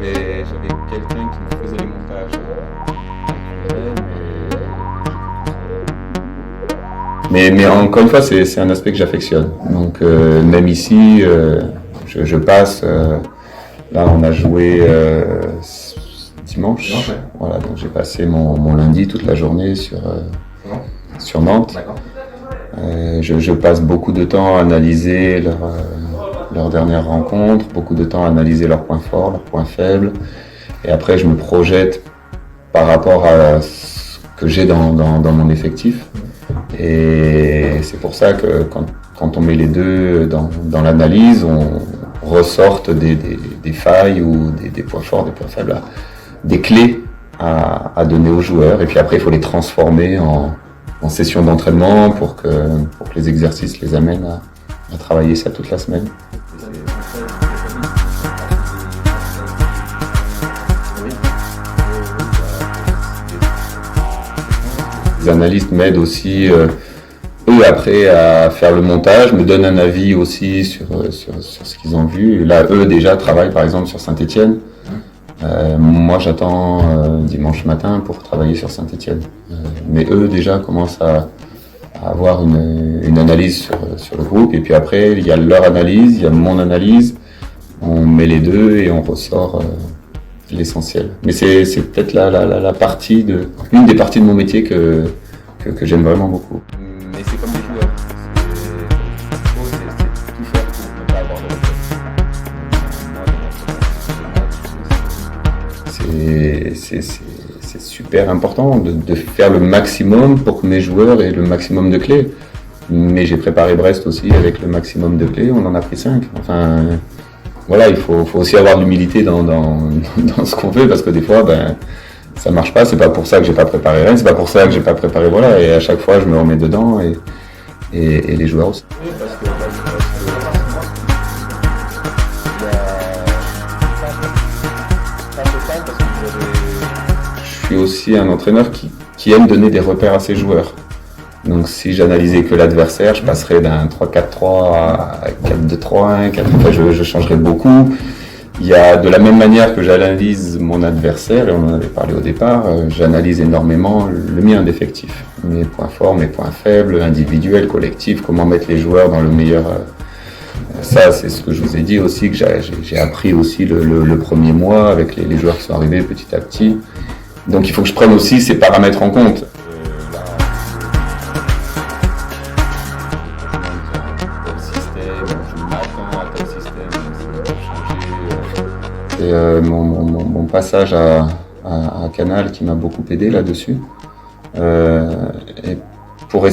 j'avais quelqu'un qui me faisait les montages. Mais encore une fois, c'est un aspect que j'affectionne. Donc même ici, je passe. Là, on a joué dimanche. Ouais. Voilà, donc j'ai passé mon lundi toute la journée sur Nantes. Je passe beaucoup de temps à analyser leur dernière rencontre, beaucoup de temps à analyser leurs points forts, leurs points faibles. Et après, je me projette par rapport à ce que j'ai dans mon effectif. Et c'est pour ça que quand on met les deux dans l'analyse, on ressorte des failles ou des points forts, des points faibles, des clés à donner aux joueurs. Et puis après, il faut les transformer en session d'entraînement pour que les exercices les amènent à travailler ça toute la semaine. Les analystes m'aident aussi, eux, après, à faire le montage, me donnent un avis aussi sur ce qu'ils ont vu. Là, eux, déjà, travaillent par exemple sur Saint-Étienne. Moi, j'attends dimanche matin pour travailler sur Saint-Étienne. Mais eux, déjà, commencent à avoir une analyse sur le groupe. Et puis après, il y a leur analyse, il y a mon analyse. On met les deux et on ressort l'essentiel. Mais c'est peut-être la partie une des parties de mon métier que j'aime vraiment beaucoup. Mais c'est comme les joueurs. C'est tout faire pour ne pas avoir de regrets. C'est super important de faire le maximum pour que mes joueurs aient le maximum de clés. Mais j'ai préparé Brest aussi avec le maximum de clés, on en a pris 5. Enfin, voilà, il faut aussi avoir de l'humilité dans ce qu'on fait, parce que des fois, ça marche pas. C'est pas pour ça que j'ai pas préparé Rennes, c'est pas pour ça que j'ai pas préparé, voilà. Et à chaque fois, je me remets dedans et les joueurs aussi. Je suis aussi un entraîneur qui aime donner des repères à ses joueurs. Donc si j'analysais que l'adversaire, je passerais d'un 3-4-3 à 4-2-3-1, 4... Enfin, je changerais beaucoup. Il y a, de la même manière que j'analyse mon adversaire, et on en avait parlé au départ, j'analyse énormément le mien d'effectif. Mes points forts, mes points faibles, individuels, collectifs, comment mettre les joueurs dans le meilleur... Ça, c'est ce que je vous ai dit aussi, que j'ai appris aussi le premier mois avec les joueurs qui sont arrivés petit à petit. Donc il faut que je prenne aussi ces paramètres en compte. Et mon passage à Canal qui m'a beaucoup aidé là-dessus. Et pour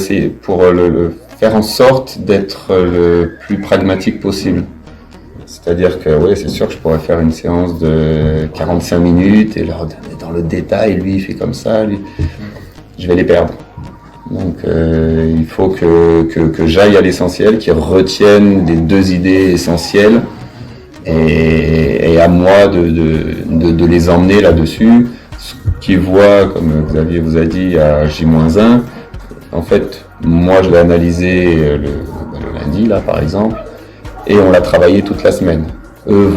faire en sorte d'être le plus pragmatique possible. C'est-à-dire que oui, c'est sûr que je pourrais faire une séance de 45 minutes et leur donner dans le détail, lui il fait comme ça, lui. Je vais les perdre. Donc il faut que j'aille à l'essentiel, qu'ils retiennent les deux idées essentielles et à moi de les emmener là-dessus. Ce qu'ils voient, comme Xavier vous a dit, à J-1, en fait, moi je l'ai analysé le lundi là par exemple. Et on l'a travaillé toute la semaine. Eux,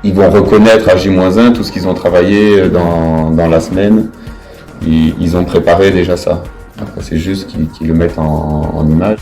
ils vont reconnaître à J-1 tout ce qu'ils ont travaillé dans la semaine. Ils ont préparé déjà ça. Après, c'est juste qu'ils le mettent en image.